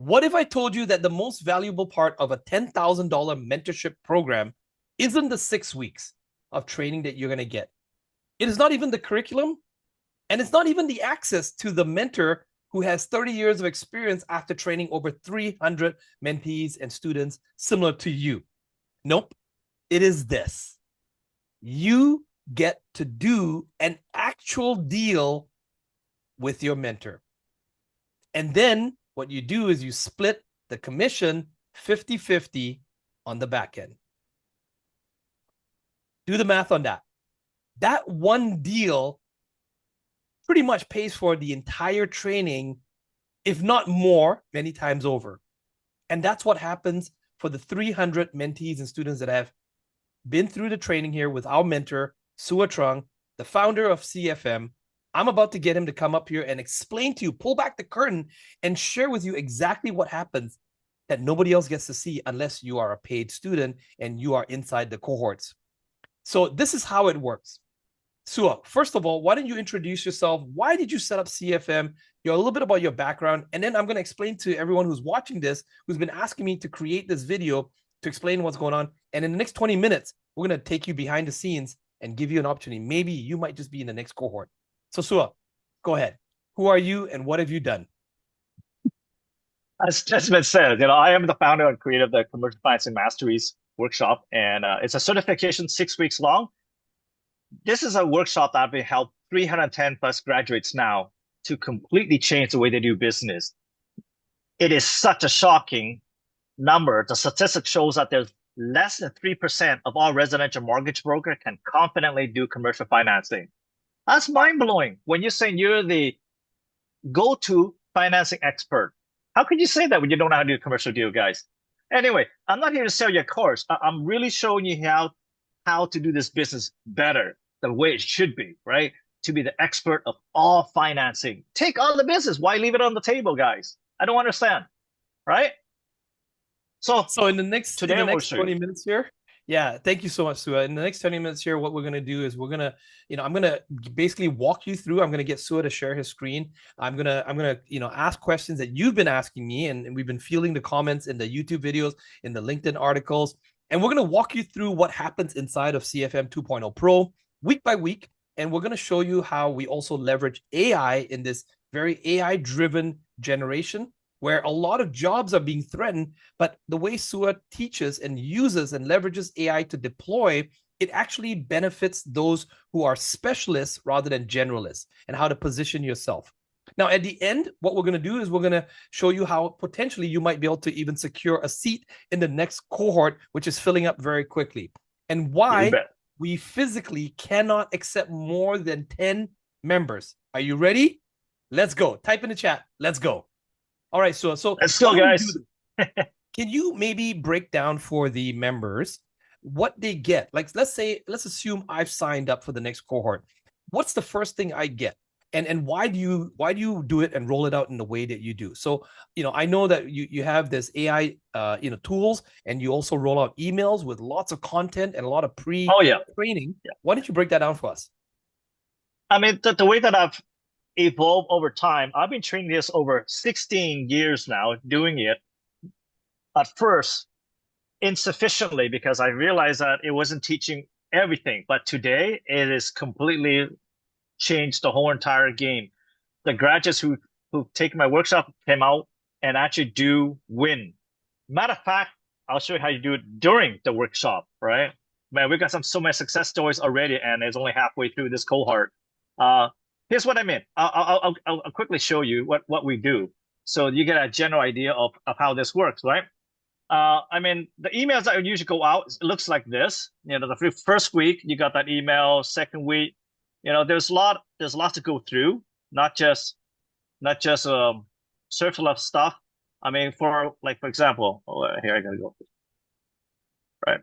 What if I told you that the most valuable part of a $10,000 mentorship program isn't the 6 weeks of training that you're going to get? It is not even the curriculum, and it's not even the access to the mentor who has 30 years of experience after training over 300 mentees and students similar to you. Nope. It is this. You get to do an actual deal with your mentor. And then what you do is you split the commission 50-50 on the back end. Do the math on that. That one deal pretty much pays for the entire training, if not more, many times over. And that's what happens for the 300 mentees and students that have been through the training here with our mentor, Sua Truong, the founder of CFM. I'm about to get him to come up here and explain to you, pull back the curtain and share with you exactly what happens that nobody else gets to see unless you are a paid student and you are inside the cohorts. So this is how it works. Sua, first of all, why don't you introduce yourself? Why did you set up CFM? A little bit about your background. And then I'm going to explain to everyone who's watching this, who's been asking me to create this video to explain what's going on. And in the next 20 minutes, we're going to take you behind the scenes and give you an opportunity. Maybe you might just be in the next cohort. So Sua, go ahead. Who are you and what have you done? As Desmond said, I am the founder and creator of the Commercial Financing Masteries workshop, and it's a certification 6 weeks long. This is a workshop that will help 310 plus graduates now to completely change the way they do business. It is such a shocking number. The statistic shows that there's less than 3% of all residential mortgage brokers can confidently do commercial financing. That's mind-blowing when you're saying you're the go-to financing expert. How could you say that when you don't know how to do a commercial deal, guys? Anyway, I'm not here to sell you a course. I'm really showing you how to do this business better, the way it should be, right? To be the expert of all financing. Take all the business. Why leave it on the table, guys? I don't understand, right? So in the next 20 you. minutes here, yeah, thank you so much, Sua. In the next 20 minutes here, what we're going to do is we're going to, I'm going to basically walk you through. I'm going to get Sua to share his screen. I'm going to, ask questions that you've been asking me, and we've been fielding the comments in the YouTube videos, in the LinkedIn articles, and we're going to walk you through what happens inside of CFM 2.0 Pro week by week. And we're going to show you how we also leverage AI in this very AI-driven generation, where a lot of jobs are being threatened, but the way Sua teaches and uses and leverages AI to deploy, it actually benefits those who are specialists rather than generalists, and how to position yourself. Now, at the end, what we're going to do is we're going to show you how potentially you might be able to even secure a seat in the next cohort, which is filling up very quickly, and why we physically cannot accept more than 10 members. Are you ready? Let's go. Type in the chat. Let's go. All right, so let's go, guys. Can you maybe break down for the members what they get? Like, let's assume I've signed up for the next cohort. What's the first thing I get? And why do you do it and roll it out in the way that you do? So, I know that you have this AI tools, and you also roll out emails with lots of content and a lot of training. Yeah. Why don't you break that down for us? I mean, the way that I've evolved over time, I've been training this over 16 years now, doing it at first insufficiently because I realized that it wasn't teaching everything. But today it is completely changed the whole entire game. The graduates who take my workshop came out and actually do win. Matter of fact, I'll show you how you do it during the workshop, right? Man, we got so many success stories already, and it's only halfway through this cohort. Here's what I mean. I'll quickly show you what we do, so you get a general idea of how this works, right? I mean, the emails that usually go out, it looks like this. The first week you got that email. Second week, there's lots to go through. Not just surface stuff. I mean, for example, here I gotta go. Right.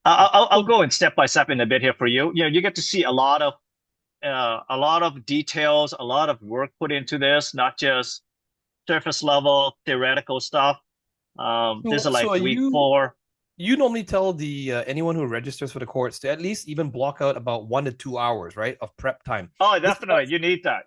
I'll go in step by step in a bit here for you. You get to see a lot of details, a lot of work put into this, not just surface level theoretical stuff. This is like week 4. You normally tell the anyone who registers for the course to at least even block out about 1 to 2 hours, right, of prep time. Oh, definitely. You need that.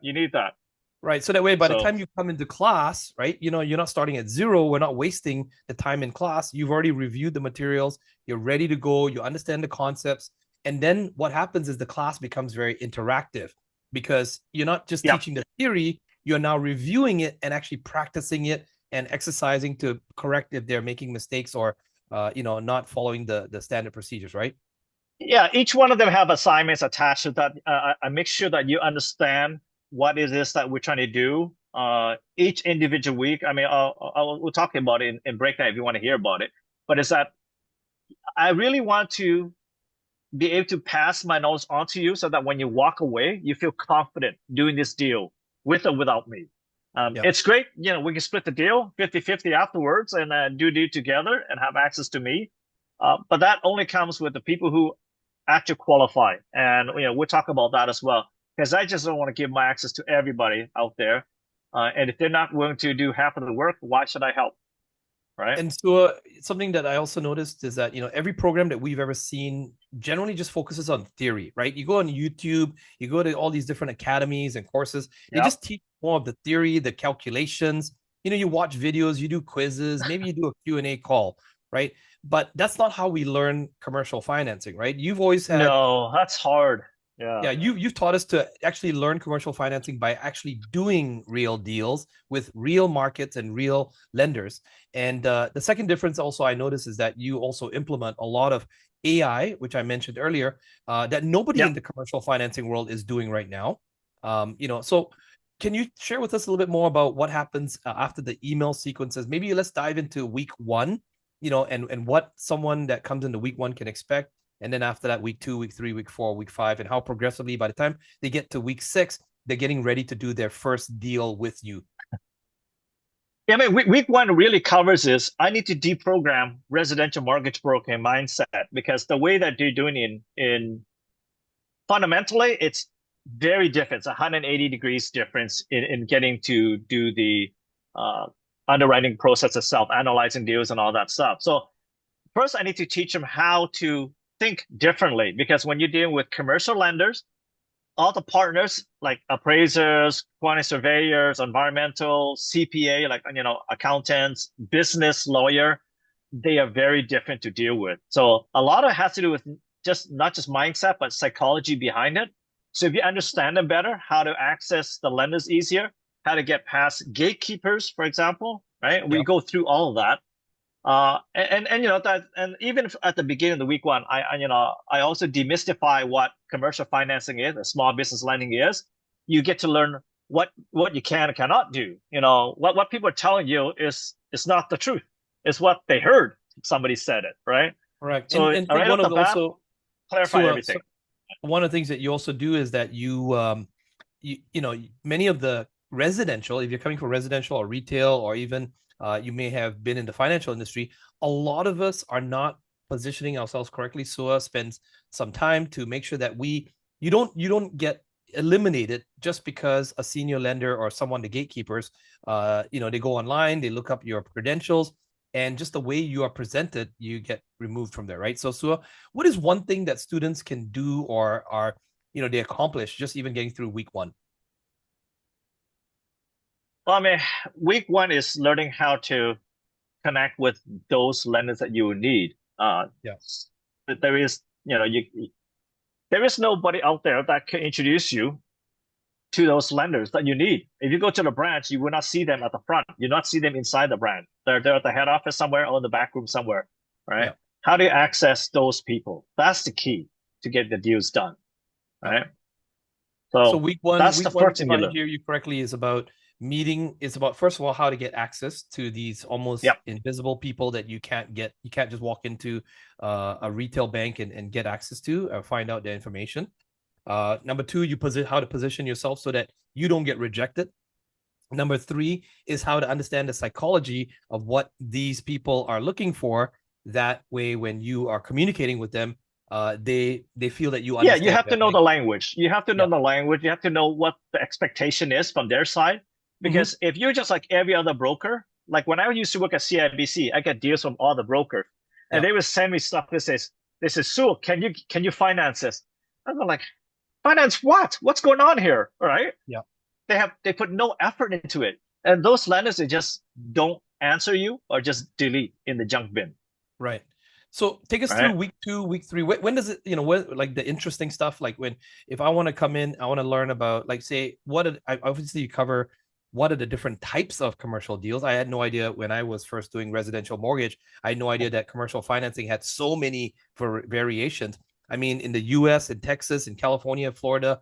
Right. So that way, by the So time you come into class, right, you're not starting at zero. We're not wasting the time in class. You've already reviewed the materials. You're ready to go. You understand the concepts. And then what happens is the class becomes very interactive because you're not just yeah, teaching the theory, you're now reviewing it and actually practicing it and exercising to correct if they're making mistakes or, not following the standard procedures, right? yeah, each one of them have assignments attached to that. I make sure that you understand what it is that we're trying to do. Each individual week, I mean, we'll talk about it in breakdown if you want to hear about it. But it's that I really want to be able to pass my knowledge on to you so that when you walk away, you feel confident doing this deal with or without me. Yeah. It's great. We can split the deal 50-50 afterwards and do deal together and have access to me. But that only comes with the people who actually qualify. And, we'll talk about that as well. Because I just don't want to give my access to everybody out there. And if they're not willing to do half of the work, why should I help? Right? And so something that I also noticed is that, every program that we've ever seen generally just focuses on theory, right? You go on YouTube, you go to all these different academies and courses, they Yep. just teach more of the theory, the calculations. You watch videos, you do quizzes, maybe you do a Q&A call, right? But that's not how we learn commercial financing, right? You've always had No, that's hard. Yeah. yeah, you've taught us to actually learn commercial financing by actually doing real deals with real markets and real lenders. And the second difference also I noticed is that you also implement a lot of AI, which I mentioned earlier, that nobody Yep. in the commercial financing world is doing right now. So can you share with us a little bit more about what happens after the email sequences? Maybe let's dive into week one, and what someone that comes into week one can expect. And then after that, week 2, week 3, week 4, week 5, and how progressively by the time they get to week 6, they're getting ready to do their first deal with you. Yeah, I mean, week one really covers this. I need to deprogram residential mortgage broking mindset because the way that they're doing in fundamentally, it's very different. It's 180 degrees difference in getting to do the uh, underwriting process itself, analyzing deals and all that stuff. So first, I need to teach them how to think differently because when you're dealing with commercial lenders, all the partners like appraisers, quantity surveyors, environmental, CPA, like accountants, business lawyer, they are very different to deal with. So a lot of it has to do with just not just mindset, but psychology behind it. So if you understand them better, how to access the lenders easier, how to get past gatekeepers, for example, right? We Yeah. go through all of that. And that, and even if at the beginning of the week one, I also demystify what commercial financing is, small business lending is. You get to learn what you can and cannot do. What people are telling you is not the truth. It's what they heard somebody said it, right? Correct. So And I think right one off of the the bat, also clarify so everything. one of the things that you also do is that many of the residential, if you're coming from residential or retail, or even you may have been in the financial industry, a lot of us are not positioning ourselves correctly. Sua spends some time to make sure that you don't get eliminated just because a senior lender or someone, the gatekeepers, they go online, they look up your credentials, and just the way you are presented, you get removed from there, right? So Sua, what is one thing that students can do or are they accomplish just even getting through week one? Well, I mean, week one is learning how to connect with those lenders that you need. Yeah. There is, there is nobody out there that can introduce you to those lenders that you need. If you go to the branch, you will not see them at the front. You not see them inside the branch. They're at the head office somewhere or in the back room somewhere, right? Yeah. How do you access those people? That's the key to get the deals done, Yeah. right? So So week one, that's the week one, first if thing you I learn. hear you correctly, is about meeting. It's about first of all how to get access to these almost Yep. invisible people that you can't get. You can't just walk into a retail bank and get access to or find out their information. Number two, how to position yourself so that you don't get rejected. Number three is how to understand the psychology of what these people are looking for. That way, when you are communicating with them, they feel that you Yeah, you understand have to them. know the language. You have to know Yeah. the language. You have to know what the expectation is from their side. Mm-hmm. Because if you're just like every other broker, like when I used to work at CIBC, I get deals from all the brokers, and Yeah. they would send me stuff that says, "This is Sue. Can you finance this?" I'm like, "Finance what? What's going on here?" All right. Yeah. they put no effort into it. And those lenders, they just don't answer you or just delete in the junk bin. Right. So take us through Right? week 2, week 3. When does it, when, like the interesting stuff, like when, if I want to come in, I want to learn about, like, say, obviously you cover what are the different types of commercial deals. I had no idea when I was first doing residential mortgage. I had no idea that commercial financing had so many variations. I mean, in the US, in Texas, in California, Florida,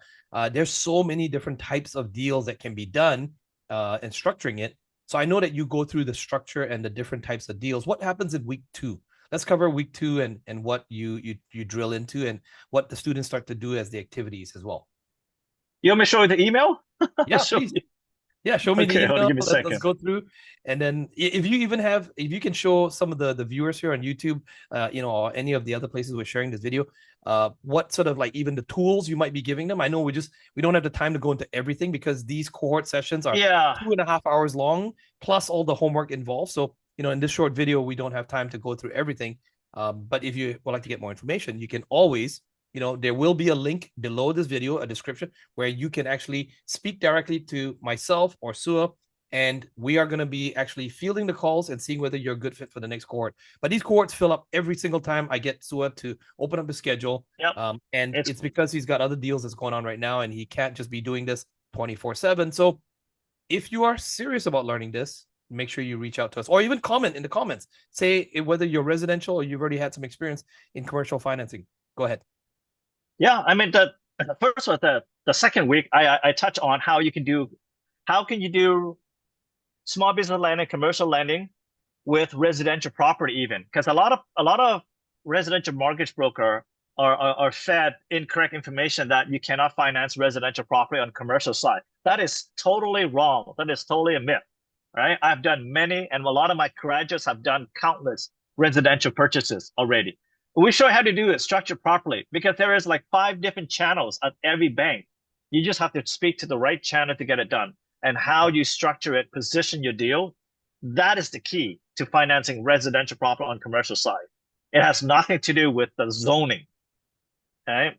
there's so many different types of deals that can be done and structuring it. So I know that you go through the structure and the different types of deals. What happens in week 2? Let's cover week 2 and what you drill into and what the students start to do as the activities as well. You want me to show you the email? Yeah, Show please. you. Yeah, show me the Okay, hold on, email. give me a Let's second. go through, and then if you can show some of the viewers here on YouTube, or any of the other places we're sharing this video, what sort of, like, even the tools you might be giving them. I know we don't have the time to go into everything because these cohort sessions are Yeah. 2.5 hours long plus all the homework involved. So in this short video we don't have time to go through everything. But if you would like to get more information, you can always, there will be a link below this video, a description, where you can actually speak directly to myself or Sua, and we are going to be actually fielding the calls and seeing whether you're a good fit for the next cohort. But these cohorts fill up every single time I get Sua to open up the schedule. Yep. And it's because he's got other deals that's going on right now, and he can't just be doing this 24/7. So if you are serious about learning this, make sure you reach out to us, or even comment in the comments. Say whether you're residential or you've already had some experience in commercial financing. Go ahead. Yeah, I mean the first one, the second week, I touch on how you can do small business lending, commercial lending with residential property even, because a lot of residential mortgage broker are fed incorrect information that you cannot finance residential property on commercial side. That is totally wrong. That is totally a myth, right? I've done many, and a lot of my graduates have done countless residential purchases already. We show you how to do it structured properly, because there is like 5 different channels at every bank. You just have to speak to the right channel to get it done. And how you structure it, position your deal, that is the key to financing residential property on commercial side. It has nothing to do with the zoning. Okay,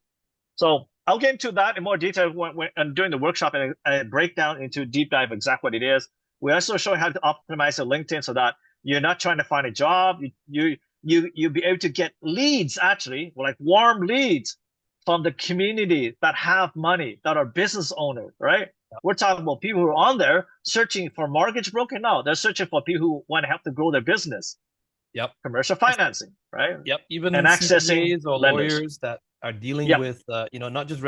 so I'll get into that in more detail when during the workshop, and I break down into deep dive exactly what it is. We also show how to optimize the LinkedIn so that you're not trying to find a job. You'll be able to get leads, actually, like warm leads from the community that have money, that are business owners, right? We're talking about people who are on there searching for mortgage broker. No, they're searching for people who want to help to grow their business. Yep. Commercial financing, right? Yep. Even And accessing CPAs or lenders. lawyers that are dealing Yep. with, not just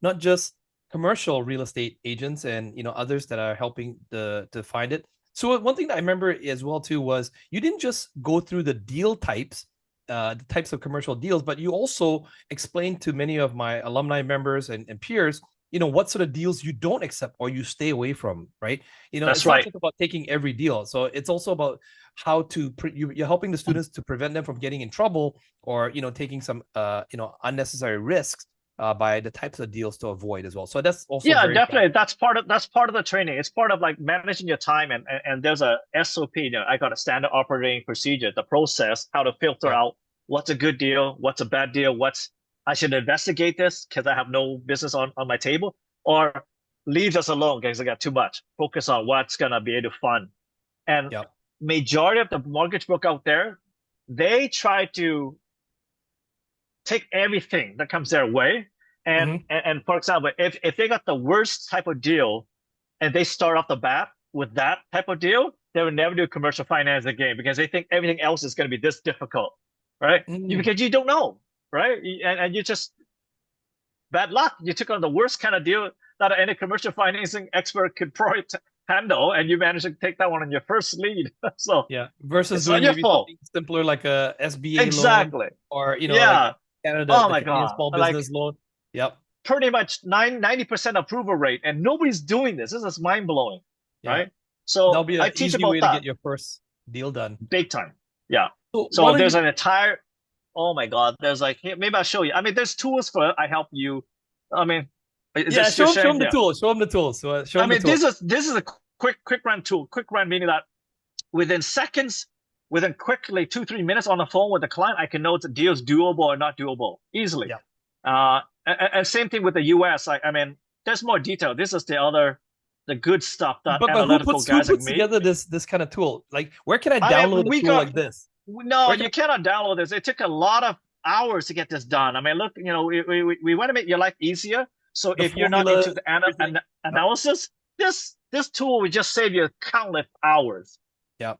not just commercial real estate agents and, others that are helping to find it. So one thing that I remember as well too was you didn't just go through the deal types, the types of commercial deals, but you also explained to many of my alumni members and peers, what sort of deals you don't accept or you stay away from, right? That's it's right. not just about taking every deal. So it's also about how to you're helping the students to prevent them from getting in trouble or taking some unnecessary risks by the types of deals to avoid as well. So that's also definitely important. that's part of the training. It's part of like managing your time, and there's a SOP. I got a standard operating procedure, the process, how to filter out what's a good deal, what's a bad deal, I should investigate this because I have no business on my table, or leave this alone because I got too much. Focus on what's gonna be able to fund. And majority of the mortgage broker out there, they try to take everything that comes their way. And for example, if they got the worst type of deal and they start off the bat with that type of deal, they will never do commercial finance again because they think everything else is going to be this difficult, right? Because you don't know, right? And you just, bad luck. You took on the worst kind of deal that any commercial financing expert could probably handle, and you managed to take that one on your first lead. So versus doing maybe something simpler like a SBA loan or like Canada, oh my God, small business loan. Yep. Pretty much 90% approval rate, and nobody's doing this. This is mind blowing, right? So that'll be an easy way to get your first deal done. Big time. Yeah. So there's an entire, oh my God, there's like, maybe I'll show you. I mean, there's tools for it. I help you. I mean, show them the tools. Show them the tools. So show them the tools. This is a quick run tool. Quick run meaning that within seconds, within quickly 2-3 minutes on the phone with the client, I can know if the deal is doable or not doable easily. And same thing with the US. I mean, there's more detail. This is the good stuff that But analytical who guys like puts me. together this kind of tool? Like, where can I I mean, download a tool like this? no, Where can you cannot download this. It took a lot of hours to get this done. I mean, look, we want to make your life easier. So the if you're not formula, into the everything? Yep. analysis, this tool will just save you countless hours. Yeah.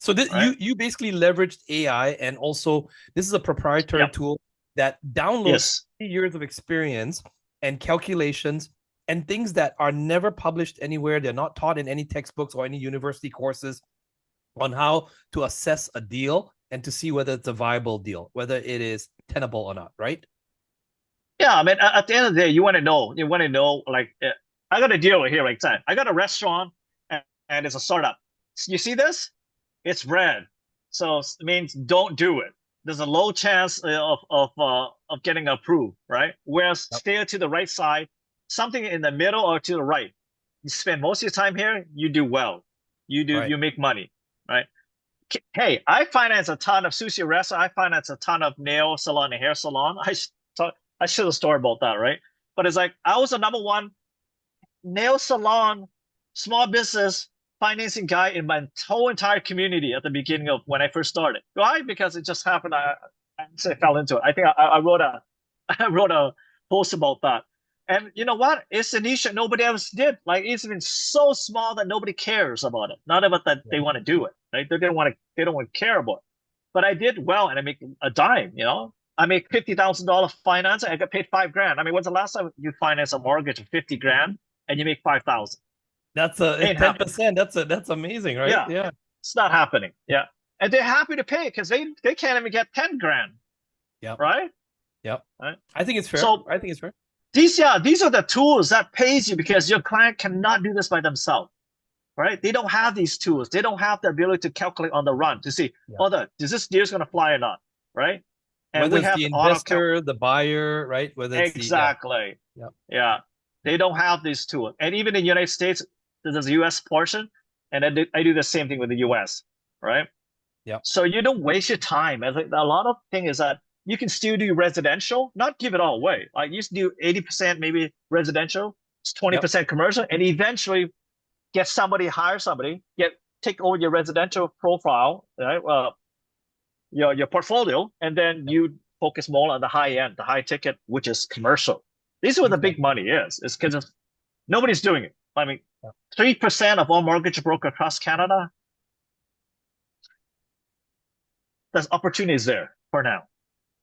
So this, Right? you basically leveraged AI, and also this is a proprietary Yep. tool that downloads Yes. 3 years of experience and calculations and things that are never published anywhere. They're not taught in any textbooks or any university courses on how to assess a deal and to see whether it's a viable deal, whether it is tenable or not, right? Yeah. I mean, at the end of the day, you want to know. You want to know. Like, I got a deal here, right? I got a restaurant, and it's a startup. You see this? It's red, so it means don't do it. There's a low chance of getting approved, right? Whereas Yep. stay to the right side, something in the middle or to the right. You spend most of your time here, you do well. Right. You make money, right? Hey, I finance a ton of sushi restaurant. I finance a ton of nail salon and hair salon. I should have story about that, right? But it's like I was the number one nail salon, small business financing guy in my whole entire community at the beginning of when I first started. Why? Because it just happened. I fell into it. I think I wrote a I wrote a post about that. And you know what? It's a niche that nobody else did. Like it's been so small that nobody cares about it. Not about that they want to do it. Right? They don't want to care about it. But I did well and I make a dime, I make $50,000 finance. I got paid $5,000. I mean, when's the last time you finance a mortgage of 50 grand and you make 5,000? That's a Ain't happening. 10%. That's amazing, right? Yeah, Yeah. it's not happening. Yeah, and they're happy to pay because they can't even get 10 grand, Yep. right? Yep. Right. I think it's fair. So I think it's fair. these are the tools that pays you because your client cannot do this by themselves, right? They don't have these tools. They don't have the ability to calculate on the run to see, Yeah. is this deal's going to fly or not, right? And Whether we it's have the auto investor, the buyer, right? Whether it's exactly. Yeah. Yeah. They don't have these tools. And even in the United States, there's a US portion, and I do the same thing with the US, right? Yeah. So you don't waste your time. As a lot of thing is that you can still do residential, not give it all away. Like you do 80% maybe residential, 20% commercial, and eventually hire somebody, take over your residential profile, right? Your portfolio, and then you focus more on the high end, the high ticket, which is commercial. This is where the big money is. It's because nobody's doing it. I mean, 3% of all mortgage broker across Canada. There's opportunities there for now.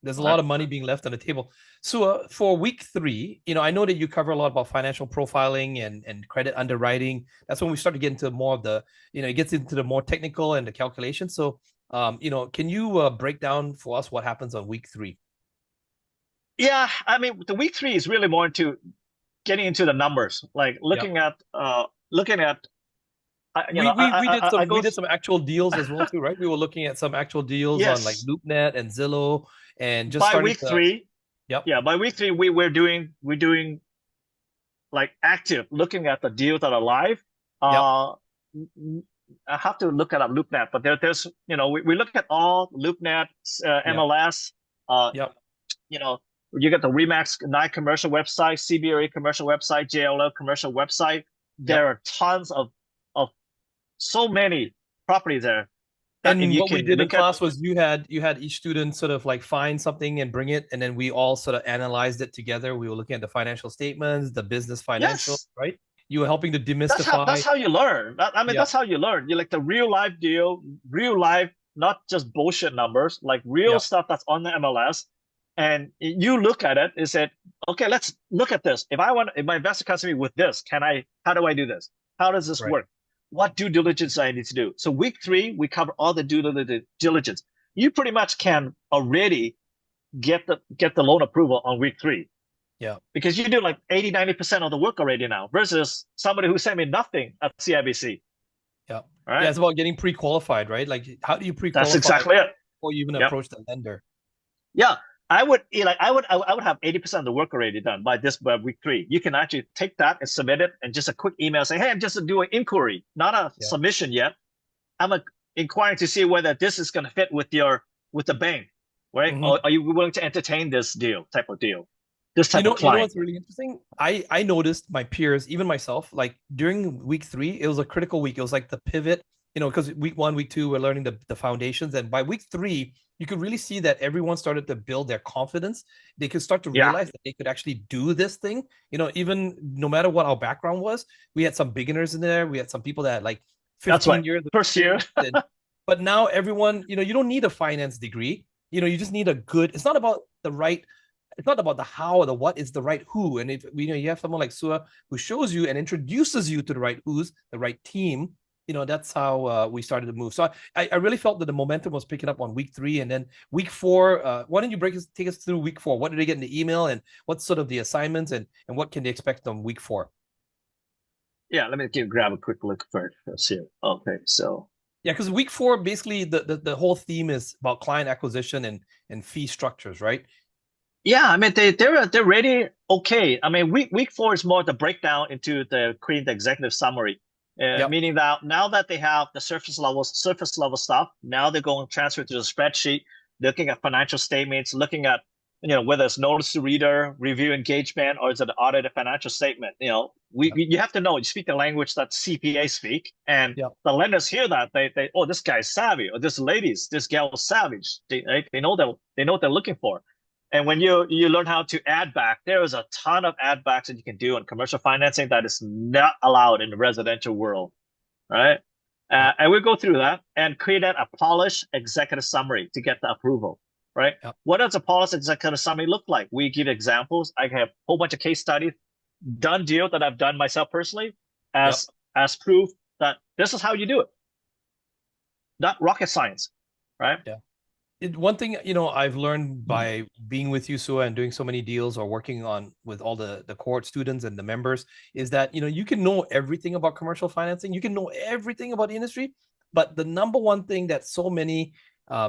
There's a lot of money being left on the table. So for week 3, I know that you cover a lot about financial profiling and credit underwriting. That's when we start to get into more of the, it gets into the more technical and the calculation. So, can you break down for us what happens on week 3? Yeah, I mean, the week 3 is really more into getting into the numbers, like looking at. We did some actual deals as well too, right? We were looking at some actual deals on like LoopNet and Zillow, and just by week 3. Yep. Yeah, by week 3 we're doing like active looking at the deals that are live. I have to look at LoopNet, but there's we look at all LoopNet, MLS. You get the Remax 9 commercial website, CBRE commercial website, JLL commercial website. There are tons of so many properties there. And what we did in class was you had each student sort of like find something and bring it, and then we all sort of analyzed it together. We were looking at the financial statements, the business financials, right? You were helping to demystify. That's how you learn. That's how you learn. You like the real life deal, real life, not just bullshit numbers, like real stuff that's on the MLS. And you look at it and said, okay, let's look at this. If my investor comes to me with this, how do I do this? How does this work? What due diligence I need to do? So week 3, we cover all the due diligence. You pretty much can already get the loan approval on week 3. Yeah. Because you do like 80-90% of the work already now versus somebody who sent me nothing at CIBC. Yeah. Right? Yeah, it's about getting pre-qualified, right? Like how do you pre-qualify? That's exactly it. Before you even approach the lender. Yeah. I would have 80% of the work already done by week 3. You can actually take that and submit it and just a quick email saying, hey, I'm just doing inquiry, not a submission yet. I'm inquiring to see whether this is going to fit with the bank, right? Or are you willing to entertain this type of deal? this type of You know client. what's really interesting? I noticed my peers, even myself, like during week 3, it was a critical week. It was like the pivot, because week 1, week 2, we're learning the foundations. And by week 3, you could really see that everyone started to build their confidence. They could start to Yeah, realize that they could actually do this thing. Even no matter what our background was, we had some beginners in there. We had some people that had like that's 15 right. years of First year. experience. But now everyone, you don't need a finance degree. You just need a good, it's not about the right, it's not about the how or the what, it's the right who. And if you have someone like Sua who shows you and introduces you to the right who's, the right team, that's how we started to move. So I really felt that the momentum was picking up on week 3, and then week 4. Why don't you take us through week 4? What did they get in the email, and what's sort of the assignments, and what can they expect on week 4? Yeah, let me grab a quick look first here. Okay, so Yeah, because week 4, basically the whole theme is about client acquisition and fee structures, right? yeah, I mean they're really okay. I mean week 4 is more the breakdown into the creating the executive summary, Yep. meaning that now that they have the surface level stuff, now they're going to transfer to the spreadsheet, looking at financial statements, looking at whether it's notice to reader, review engagement, or is it audited financial statement. Yep. You have to know you speak the language that CPA speak, and Yep. the lenders hear that they oh, this guy's savvy, or this gal is savage. They know what they're looking for. And when you learn how to add back, there is a ton of add backs that you can do on commercial financing that is not allowed in the residential world, right? Yep. And we go through that and create a polished executive summary to get the approval, right? Yep. What does a polished executive summary look like? We give examples. I have a whole bunch of case studies, done deal that I've done myself personally, Yep. as proof that this is how you do it. Not rocket science, right? Yeah. One thing I've learned by being with you, Sua, and doing so many deals or working on with all the cohort students and the members is that you can know everything about commercial financing, you can know everything about the industry, but the number one thing that so many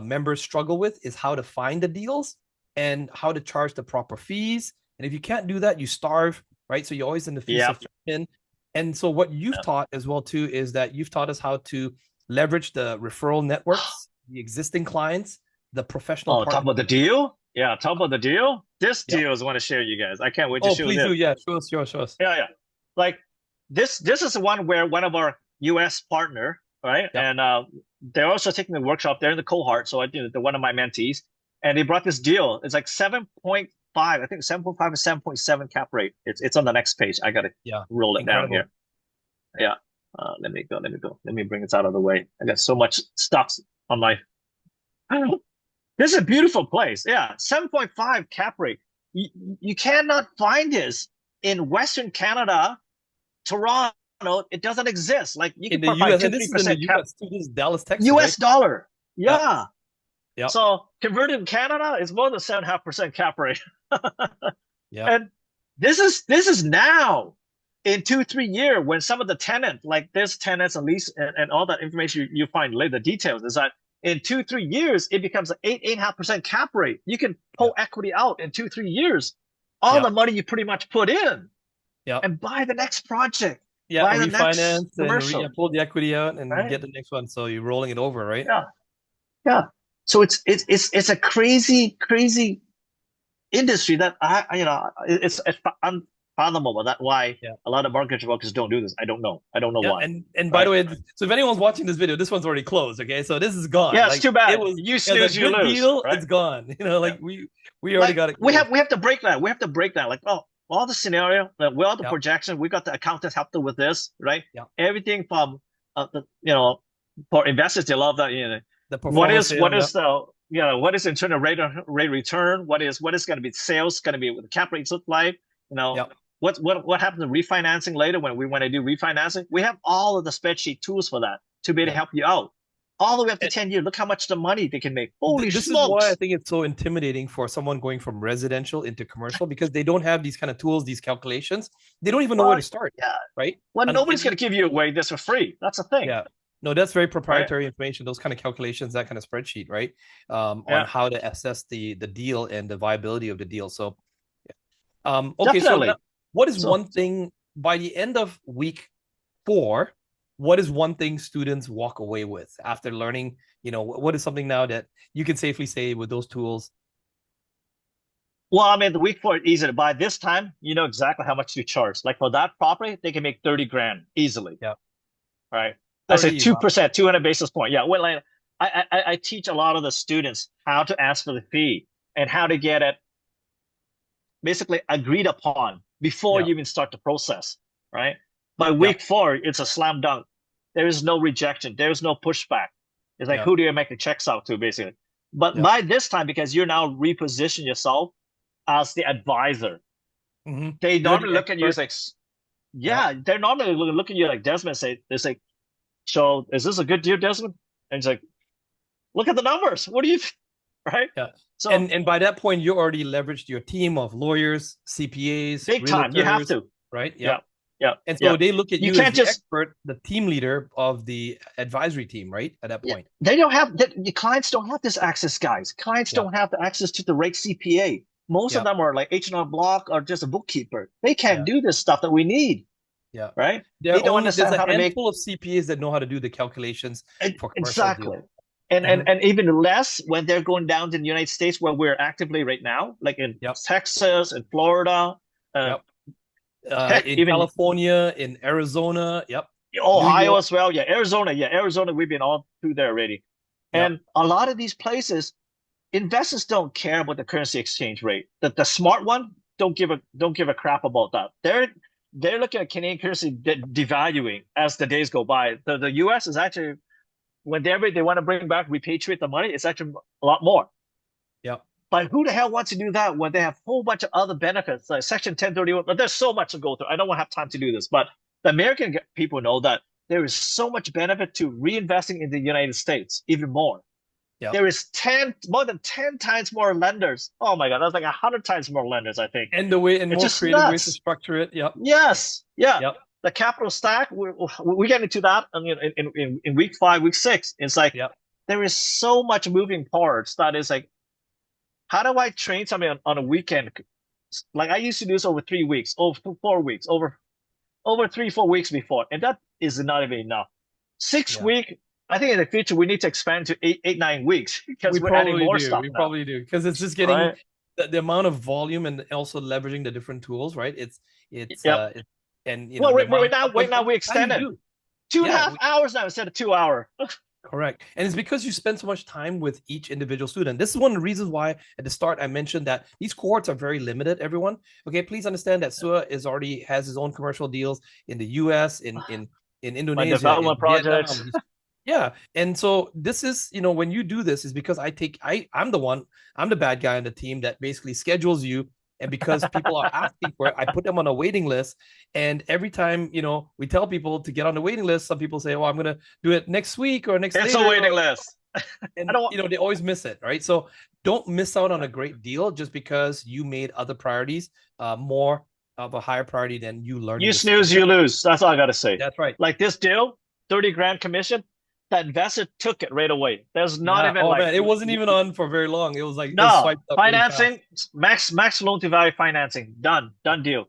members struggle with is how to find the deals and how to charge the proper fees. And if you can't do that, you starve, right? So you're always in the feast Yeah. of famine. And so what you've taught as well too is that you've taught us how to leverage the referral networks, the existing clients, the professional Oh, talk partner. about the deal? Yeah, talk about the deal. This Yep. deal is what I want to share you guys. I can't wait to Oh, show please this. do. Yeah, show us. Yeah, yeah. Like this is the one where one of our US partner, right? Yep. And they're also taking the workshop. They're in the cohort. So I did one of my mentees, and they brought this deal. It's like 7.5. I think 7.5 and 7.7 cap rate. It's on the next page. I gotta roll it Incredible. down here. Yeah. Let me go. Let me bring this out of the way. I got so much stuff on my This is a beautiful place. Yeah, 7.5 cap rate. You cannot find this in Western Canada, Toronto. It doesn't exist. Like you In can the probably US, 2, and this is in the 3% cap. US too. This is Dallas, Texas, right? US dollar. Yep. Yeah. Yep. So converted in Canada, it's more than 7.5% cap rate. Yeah. And this is now in 2-3 years when some of the tenants, like this tenants and lease and all that information you find later, the details is that in 2-3 years, it becomes an 8.5% cap rate. You can pull equity out in 2-3 years, all the money you pretty much put in, and buy the next project, buy the next Refinance commercial, and pull the equity out and right? get the next one. So you're rolling it over, right? Yeah, yeah. So it's a crazy industry that it's unfathomable. That's why a lot of mortgage brokers don't do this. I don't know why. And by the way, so if anyone's watching this video, this one's already closed. Okay, so this is gone. Yeah, it's too bad. It was You it was snooze, a you good lose. deal. Right? It's gone. We already got it. We have to break that. We have to break that. Like, oh, all the scenario, with all the projection, we got the accountants help them with this, right? Yeah. Everything from for investors, they love that. The what is internal rate return? What is going to be sales going to be, what the cap rates look like? What happens to refinancing later when we want to do refinancing? We have all of the spreadsheet tools for that to be able to help you out. All the way up to 10 years. Look how much the money they can make. Holy this smokes. is why I think it's so intimidating for someone going from residential into commercial, because they don't have these kind of tools, these calculations. They don't even know where to start. Yeah. Right. Well, nobody's going to give you away this for free. That's the thing. Yeah. No, that's very proprietary information. Those kind of calculations, that kind of spreadsheet, right? On how to assess the deal and the viability of the deal. So, okay. Definitely. So now, what is one thing by the end of week 4? What is one thing students walk away with after learning? What is something now that you can safely say with those tools? Well, I mean, the week four is easy to buy. This time, you know exactly how much to charge. Like for that property, they can make 30 grand easily, Yeah. right? I say 30. Wow. 2%, 200 basis point. Yeah. Well, like, I teach a lot of the students how to ask for the fee and how to get it basically agreed upon before Yeah. you even start the process, right? By Yeah. week four, it's a slam dunk. There is no rejection. There is no pushback. It's like, Yeah. who do you make the checks out to, basically? But Yeah. by this time, because you're now reposition yourself as the advisor, they You're the normally look at you as expert. like, Yeah. yeah, they're normally look at you like Desmond and say, they say, so is this a good deal, Desmond? And it's like, look at the numbers. What do you, right? Yeah. So And by that point, you already leveraged your team of lawyers, CPAs, big time, you have realtors, to. right? Yeah. Yeah, yeah, And yeah. so they look at You you as can't the just expert, the team leader of the advisory team, right? At that yeah, point. they don't have that. The clients don't have this access, guys. Clients Yeah. don't have the access to the right CPA. Most of Yeah. them are like H&R Block or just a bookkeeper. They can't Yeah. do this stuff that we need, Yeah. right? They don't There's understand a how to make handful of CPAs that know how to do the calculations for commercial exactly. deals. Mhm. And even less when they're going down to the United States where we're actively right now, like in Yep. Texas and Florida, Yep. heck, In even California, in Arizona. Yep. New Ohio York. as well. Yeah, Arizona. Yeah, Arizona. We've been all through there already. Yep. And a lot of these places, investors don't care about the currency exchange rate. The smart one don't give a crap about that. They're looking at Canadian currency devaluing as the days go by. The US is actually whenever they want to bring back repatriate the money, it's actually a lot more. Yep. But who the hell wants to do that when they have a whole bunch of other benefits like Section 1031? But there's so much to go through. I don't want to have time to do this, but the American people know that there is so much benefit to reinvesting in the United States, even more. Yep. There is more than 10 times more lenders. Oh my God, that's like 100 times more lenders, I think. And It's more just creative ways to nuts. structure it. Yep. Yes, yeah. Yep. The capital stack, we get into that in week five, week six. It's like Yep. there is so much moving parts that is like, how do I train somebody on a weekend? Like I used to do this over 3 weeks, over 4 weeks, over 3, 4 weeks before, and that is not even enough. Six Yeah. week, I think in the future we need to expand to 8, 9 weeks because We we're adding probably more do. stuff We now, probably do because it's just getting right? the amount of volume and also leveraging the different tools, right? Yep. And Well, the right, amount right now we how do you extended do? two and a Yeah, half hours now instead of 2 hour. correct. And it's because you spend so much time with each individual student. This is one of the reasons why at the start I mentioned that these cohorts are very limited, everyone. Okay, please understand that Sua is already has his own commercial deals in the US, in My Indonesia, in development projects. Vietnam. Yeah. And so this is, when you do this is because I'm the bad guy on the team that basically schedules you. And because people are asking for it, I put them on a waiting list. And every time, we tell people to get on the waiting list, some people say, oh, I'm going to do it next week or next It's a later. waiting list. I And, don't. they always miss it. Right. So don't miss out on a great deal just because you made other priorities more of a higher priority than you learning You the skill. snooze, you lose. That's all I got to say. That's right. Like this deal, 30 grand commission, that investor took it right away. There's not Yeah. even Oh like man, it wasn't even on for very long. It was like it was no swiped up really fast. financing, max loan to value financing, done deal.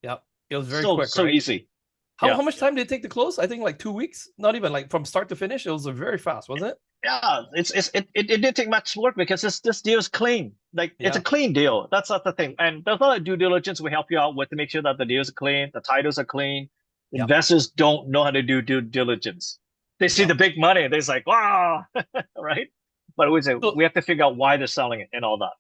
Yeah. It was very So quick, so right? easy. How Yeah, much time did it take to close? I think like 2 weeks. Not even like from start to finish. It was very fast, wasn't it? yeah. It didn't take much work because this deal is clean. Like it's a Yeah. clean deal. That's not the thing. And there's a lot of due diligence we help you out with to make sure that the deals are clean, the titles are clean. Yeah. Investors don't know how to do due diligence. They see Yeah. the big money, they're like, wow, right? But So, we have to figure out why they're selling it and all that.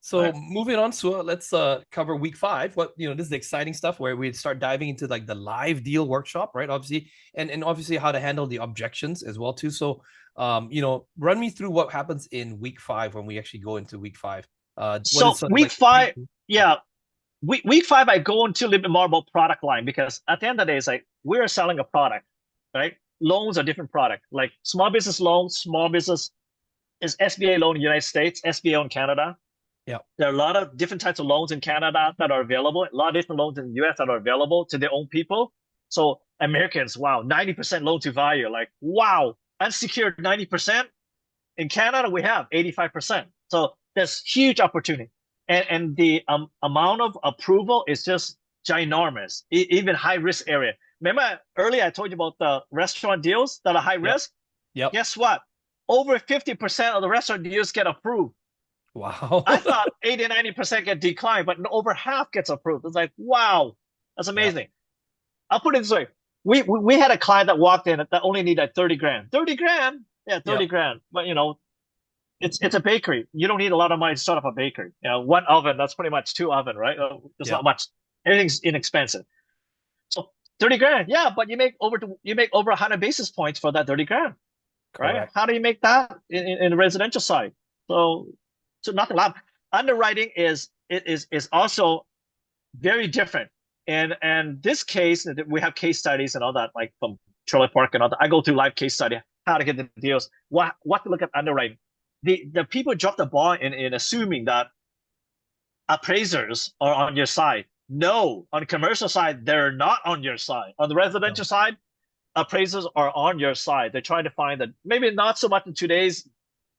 so Right? moving on, so let's cover week 5. What this is the exciting stuff where we start diving into like the live deal workshop, right? Obviously, and obviously how to handle the objections as well too. So run me through what happens in week 5 when we actually go into week 5. What So is sort of week like five, yeah, week five, I go into a little bit more about product line because at the end of the day, it's like we're selling a product, right? Loans are different product. Like small business loans, small business is SBA loan in the United States, SBA in Canada. Yeah. There are a lot of different types of loans in Canada that are available, a lot of different loans in the US that are available to their own people. So Americans, wow, 90% loan to value. Like, wow, unsecured 90%. In Canada, we have 85%. So there's huge opportunity. And the amount of approval is just ginormous, even high risk area. Remember earlier I told you about the restaurant deals that are high Yep. risk? Yep. Guess what? Over 50% of the restaurant deals get approved. Wow. I thought 80, 90% get declined, but over half gets approved. It's like, wow, that's Yeah. amazing. I'll put it this way. We had a client that walked in that only needed 30 grand. 30 grand? Yeah, Yeah. 30 grand. But it's a bakery. You don't need a lot of money to start up a bakery. One oven, that's pretty much two oven, right? There's Yeah. not much. Everything's inexpensive. So 30 grand, yeah, but you make over 100 basis points for that 30 grand, right? Correct. How do you make that in the residential side? So so nothing. Underwriting is also very different. And this case, we have case studies and all that, like from Trailer Park and all that. I go through live case study, how to get the deals, what to look at underwriting. The people drop the ball in assuming that appraisers are on your side. No, on the commercial side, they're not on your side. On the residential No. side, appraisers are on your side. They're trying to find that maybe not so much in today's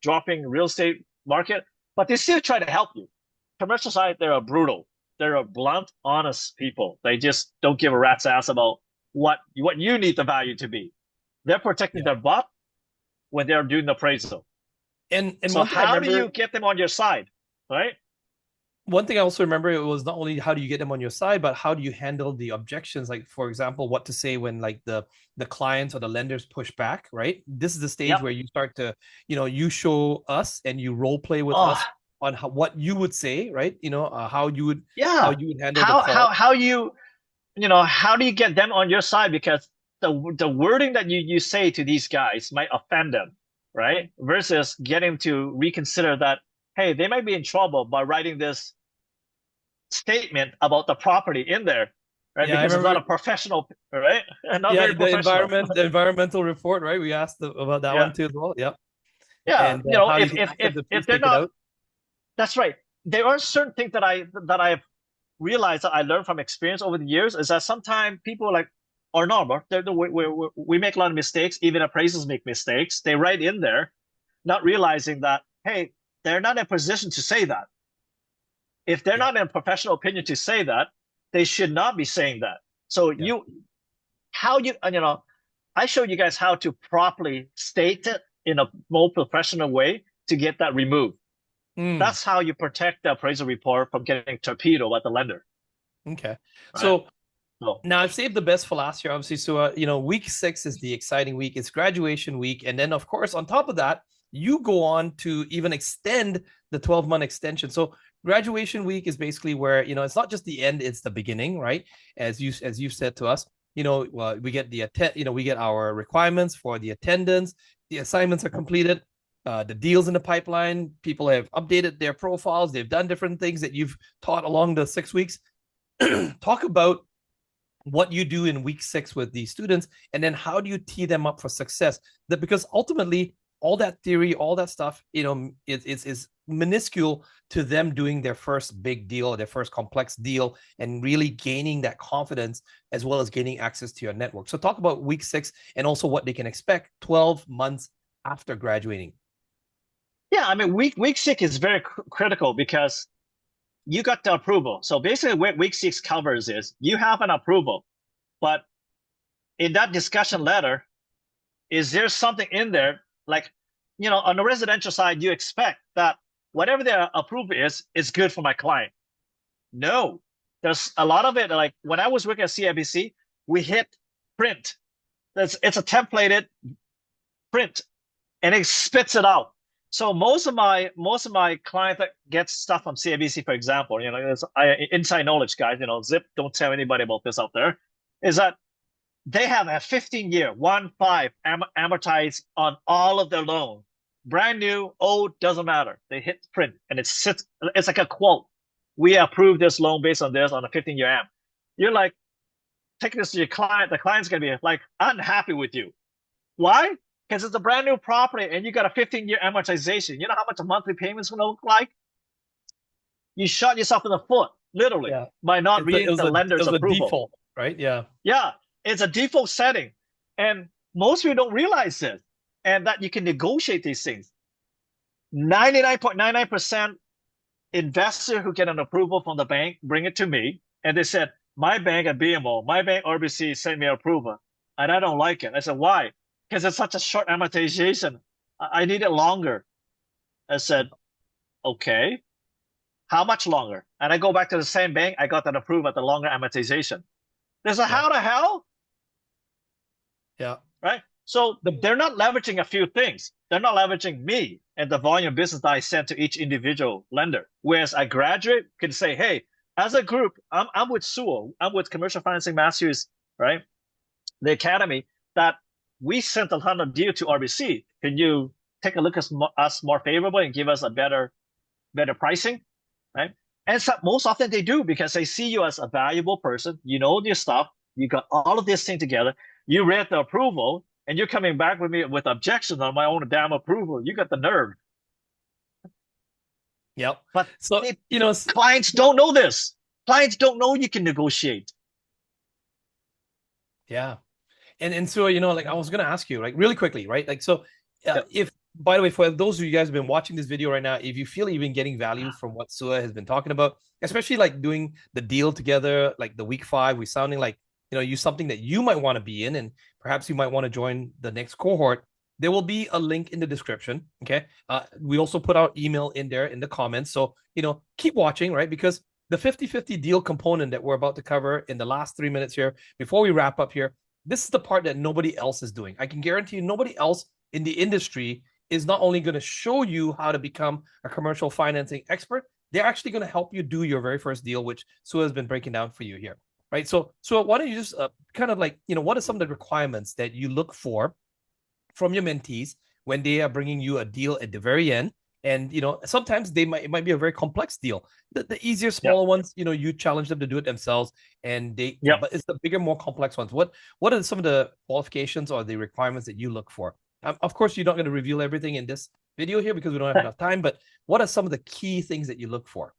dropping real estate market, but they still try to help you. Commercial side, they're a brutal. They're a blunt, honest people. They just don't give a rat's ass about what you need the value to be. They're protecting Yeah. their butt when they're doing the appraisal. And So one thing I how do remember, you get them on your side, right? one thing I also remember, it was not only how do you get them on your side, but how do you handle the objections? Like, for example, what to say when like the clients or the lenders push back, right? This is the stage Yep. where you start to, you show us and you role play with Oh, us on what you would say, right? How yeah. you would handle the How call. how how you how do you get them on your side? Because the wording that you say to these guys might offend them, right? Versus getting to reconsider that, hey, they might be in trouble by writing this statement about the property in there, right? Yeah, I Because it's not remember. a professional, right? Not Yeah, very professional. the environmental report, right? We asked about that one Yeah, too as well. Yep. yeah. And how you can ask them to please If they're take it not, out. that's right. There are certain things that I've realized that I learned from experience over the years is that sometimes people like are normal. We make a lot of mistakes. Even appraisals make mistakes. They write in there, not realizing that, hey, they're not in a position to say that. If they're Yeah. not in a professional opinion to say that, they should not be saying that. So Yeah. how you, I show you guys how to properly state it in a more professional way to get that removed. Mm. That's how you protect the appraisal report from getting torpedoed by the lender, Okay. right? So So now I've saved the best for last year, obviously. So, week 6 is the exciting week. It's graduation week. And then, of course, on top of that, you go on to even extend the 12-month extension. So graduation week is basically where, it's not just the end, it's the beginning, right? As you've said to us, we get we get our requirements for the attendance, the assignments are completed, the deals in the pipeline, people have updated their profiles, they've done different things that you've taught along the 6 weeks. Talk about what you do in week 6 with these students, and then how do you tee them up for success. That because ultimately all that theory, all that stuff, is minuscule to them doing their first big deal, their first complex deal, and really gaining that confidence as well as gaining access to your network. So talk about week 6 and also what they can expect 12 months after graduating. yeah, I mean, week six is very critical because you got the approval. So basically, what week six covers is you have an approval, but in that discussion letter, is there something in there like, on the residential side, you expect that whatever their approval is good for my client. No, there's a lot of it. Like when I was working at CIBC, we hit print. It's a templated print, and it spits it out. So most of my clients that get stuff from CIBC, for example, inside knowledge, guys. Zip, don't tell anybody about this out there. Is that they have a 15-year, 1-5 amortized on all of their loan. Brand new, old, doesn't matter. They hit print and it sits, it's like a quote. We approve this loan based on this on a 15-year am. You're like, taking this to your client, the client's gonna be like unhappy with you. Why? Because it's a brand new property and you got a 15-year amortization. You know how much a monthly payment's gonna look like? You shot yourself in the foot, literally, Yeah. by not It reading was the it lender's was a approval. default, right? Yeah. Yeah, it's a default setting. And most people don't realize this and that you can negotiate these things. 99.99% investor who get an approval from the bank bring it to me. And they said, my bank at BMO, my bank RBC sent me approval. And I don't like it. I said, why? Because it's such a short amortization. I need it longer. I said, Okay, how much longer? And I go back to the same bank. I got that approved at the longer amortization. There's a Yeah. how the hell, Yeah. right? So The they're not leveraging a few things. They're not leveraging me and the volume of business that I send to each individual lender. Whereas a graduate can say, hey, as a group, I'm with Sua, I'm with Commercial Financing Masters, right? The academy that we sent a ton of deal to RBC. Can you take a look at us more favorable and give us a better pricing, right? And so most often they do because they see you as a valuable person. You know your stuff. You got all of this thing together. You read the approval, and you're coming back with me with objections on my own damn approval. You got the nerve. Yep. But So, they, clients don't know this. Clients don't know you can negotiate. yeah. And so, like I was gonna ask you, like really quickly, right? Like, so Yep. if by the way, for those of you guys who've been watching this video right now, if you feel you've been getting value from what Sua has been talking about, especially like doing the deal together, like the week 5, we sounding like you something that you might want to be in, and perhaps you might want to join the next cohort. There will be a link in the description. Okay. We also put our email in there in the comments. So, keep watching, right? Because the 50-50 deal component that we're about to cover in the last 3 minutes here, before we wrap up here, this is the part that nobody else is doing. I can guarantee you nobody else in the industry is not only going to show you how to become a commercial financing expert, they're actually going to help you do your very first deal, which Sua has been breaking down for you here, right? So why don't you just kind of like, what are some of the requirements that you look for from your mentees when they are bringing you a deal at the very end? And sometimes it might be a very complex deal. The easier, Yep. smaller ones, you challenge them to do it themselves, and Yep. but it's the bigger, more complex ones. What are some of the qualifications or the requirements that you look for? Of course, you're not going to reveal everything in this video here because we don't have enough time. But what are some of the key things that you look for?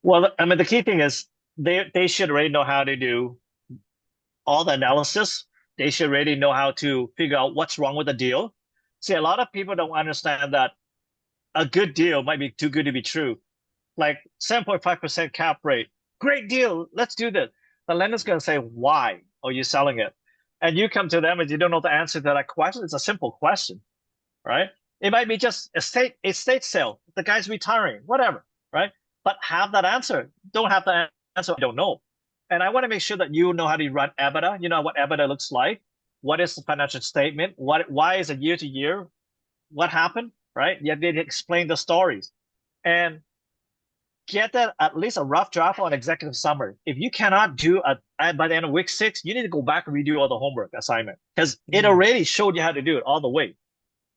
Well, I mean, the key thing is they should already know how to do all the analysis. They should already know how to figure out what's wrong with the deal. See, a lot of people don't understand that a good deal might be too good to be true. Like 7.5% cap rate. Great deal. Let's do this. The lender's going to say, why are you selling it? And you come to them and you don't know the answer to that question. It's a simple question, right? It might be just estate sale. The guy's retiring, whatever, right? But have that answer. Don't have the answer. I don't know. And I want to make sure that you know how to run EBITDA. You know what EBITDA looks like. What is the financial statement? Why is it year to year? What happened, right? You have to explain the stories. And get that at least a rough draft on executive summary. If you cannot do by the end of week 6, you need to go back and redo all the homework assignment because it already showed you how to do it all the way,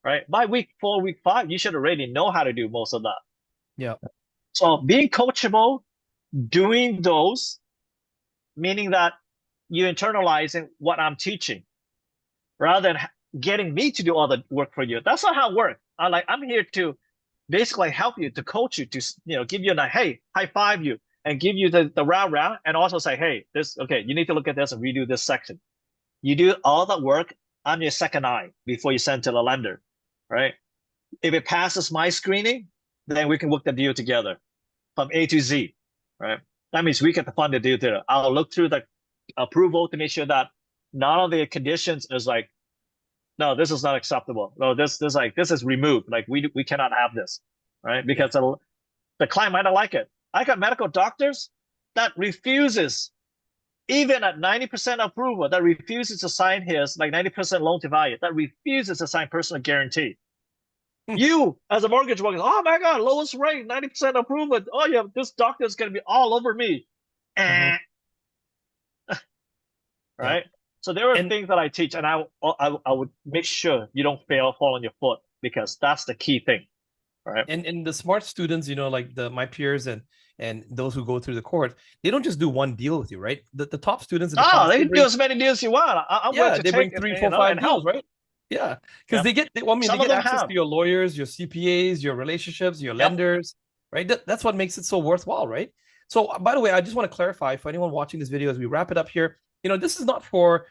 right? By week 4, week 5, you should already know how to do most of that. Yeah. So being coachable, doing those, meaning that you internalizing what I'm teaching rather than getting me to do all the work for you. That's not how it works. I'm here to basically help you, to coach you, to give you a hey, high five you, and give you the round, and also say, hey, you need to look at this and redo this section. You do all that work. I'm your second eye before you send to the lender, right? If it passes my screening, then we can work the deal together from A to Z, right? That means we get to fund the deal together. I'll look through the approval to make sure that none of the conditions is like, no, this is not acceptable. No, this is removed. Like we cannot have this, right? Because the client might not like it. I got medical doctors that refuses, even at 90% approval, that refuses to sign his 90% loan to value, that refuses to sign personal guarantee. You, as a mortgage broker, oh my God, lowest rate, 90% approval. Oh yeah, this doctor is going to be all over me. Right? Yeah. So there are things that I teach, and I would make sure you don't fall on your foot because that's the key thing, right? And the smart students, like my peers and those who go through the course, they don't just do one deal with you, right? The top students in the class, They can do as many deals you want. I'm willing to they bring take 3, 4, 5 deals, right? Yeah, because they get access to your lawyers, your CPAs, your relationships, your lenders, right? That's what makes it so worthwhile, right? So, by the way, I just want to clarify for anyone watching this video as we wrap it up here. This is not for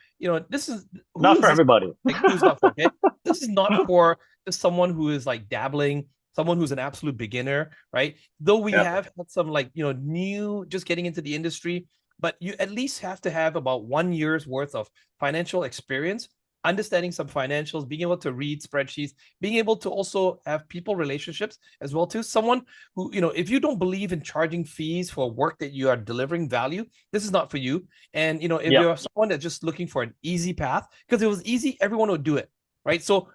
this is not for everybody. Who's not for? Okay, this is not for just someone who is like dabbling, someone who's an absolute beginner, right? Though we have had some new, just getting into the industry, but you at least have to have about 1 year's worth of financial experience understanding some financials, being able to read spreadsheets, being able to also have people relationships as well too. Someone who, if you don't believe in charging fees for work that you are delivering value, this is not for you. And, if Yep. you're someone that's just looking for an easy path, because if it was easy, everyone would do it, right? So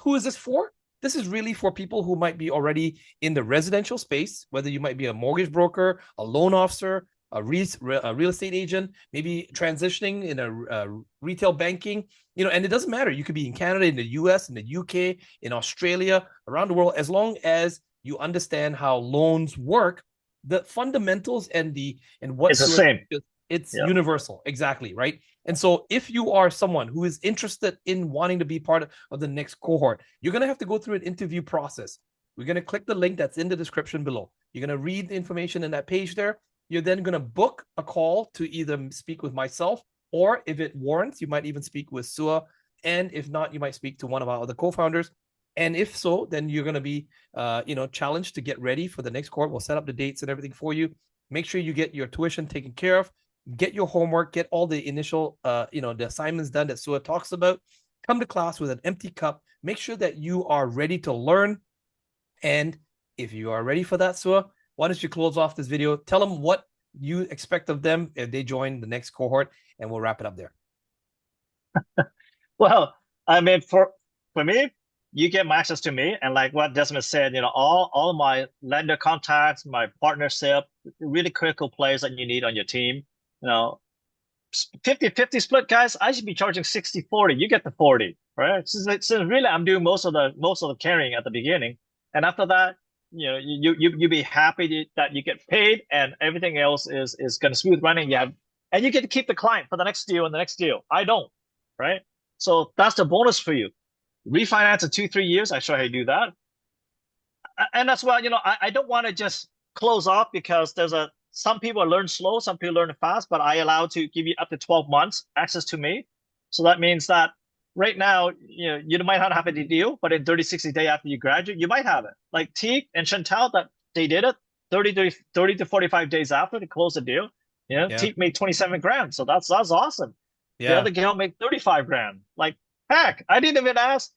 who is this for? This is really for people who might be already in the residential space, whether you might be a mortgage broker, a loan officer, a real estate agent, maybe transitioning in a retail banking, and it doesn't matter. You could be in Canada, in the US, in the UK, in Australia, around the world, as long as you understand how loans work, the fundamentals and what It's the same. it's Yeah. universal. Exactly. Right. And so if you are someone who is interested in wanting to be part of the next cohort, you're going to have to go through an interview process. We're going to click the link that's in the description below. You're going to read the information in that page there. You're then going to book a call to either speak with myself, or if it warrants, you might even speak with Sua. And if not, you might speak to one of our other co-founders. And if so, then you're going to be, challenged to get ready for the next cohort. We'll set up the dates and everything for you. Make sure you get your tuition taken care of, get your homework, get all the initial, the assignments done that Sua talks about. Come to class with an empty cup. Make sure that you are ready to learn. And if you are ready for that, Sua, why don't you close off this video? Tell them what you expect of them if they join the next cohort, and we'll wrap it up there. Well, I mean, for me, you get access to me, and like what Desmond said, all of my lender contacts, my partnership, really critical players that you need on your team. 50-50 split, guys. I should be charging 60-40. You get the 40, right? So really, I'm doing most of the carrying at the beginning, and after that, you be happy that you get paid, and everything else is going to smooth running. And you get to keep the client for the next deal and the next deal. I don't, right? So that's the bonus for you. Refinance in 2-3 years. I show how you do that, and that's why I don't want to just close off, because some people learn slow, some people learn fast, but I allow to give you up to 12 months access to me. So that means that right now, you might not have a deal, but in 30-60 days after you graduate, you might have it. Like Teague and Chantal, that they did it 30 to 45 days after to close the deal. Teague made 27 grand. So that's awesome. Yeah. The other girl made 35 grand. Like, heck, I didn't even ask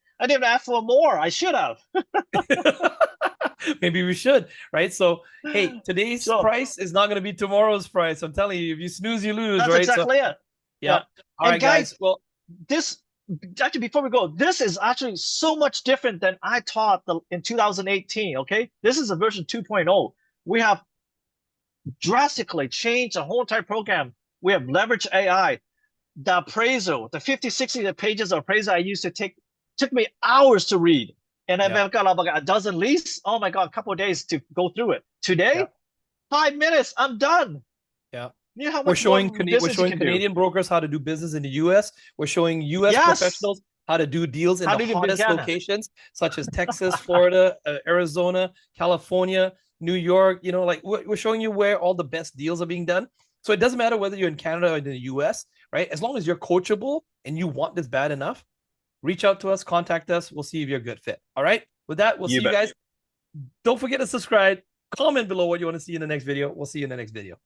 for more. I should have. Maybe we should, right? So, hey, today's price is not going to be tomorrow's price. I'm telling you, if you snooze, you lose, that's right? Exactly it. Yeah. All right, guys. Well, actually, before we go, this is actually so much different than I taught in 2018, okay? This is a version 2.0. We have drastically changed the whole entire program. We have leveraged AI. The appraisal, the 50-60 pages of appraisal I used to took me hours to read. And I've got about a dozen leads. Oh my God, a couple of days to go through it. Today, 5 minutes, I'm done. Yeah. You know how much we're showing Canadian brokers how to do business in the US. We're showing US professionals how to do deals in the hottest locations, such as Texas, Florida, Arizona, California, New York. We're showing you where all the best deals are being done. So it doesn't matter whether you're in Canada or in the US, right? As long as you're coachable and you want this bad enough, reach out to us, contact us. We'll see if you're a good fit. All right. With that, we'll see you guys. Don't forget to subscribe. Comment below what you want to see in the next video. We'll see you in the next video.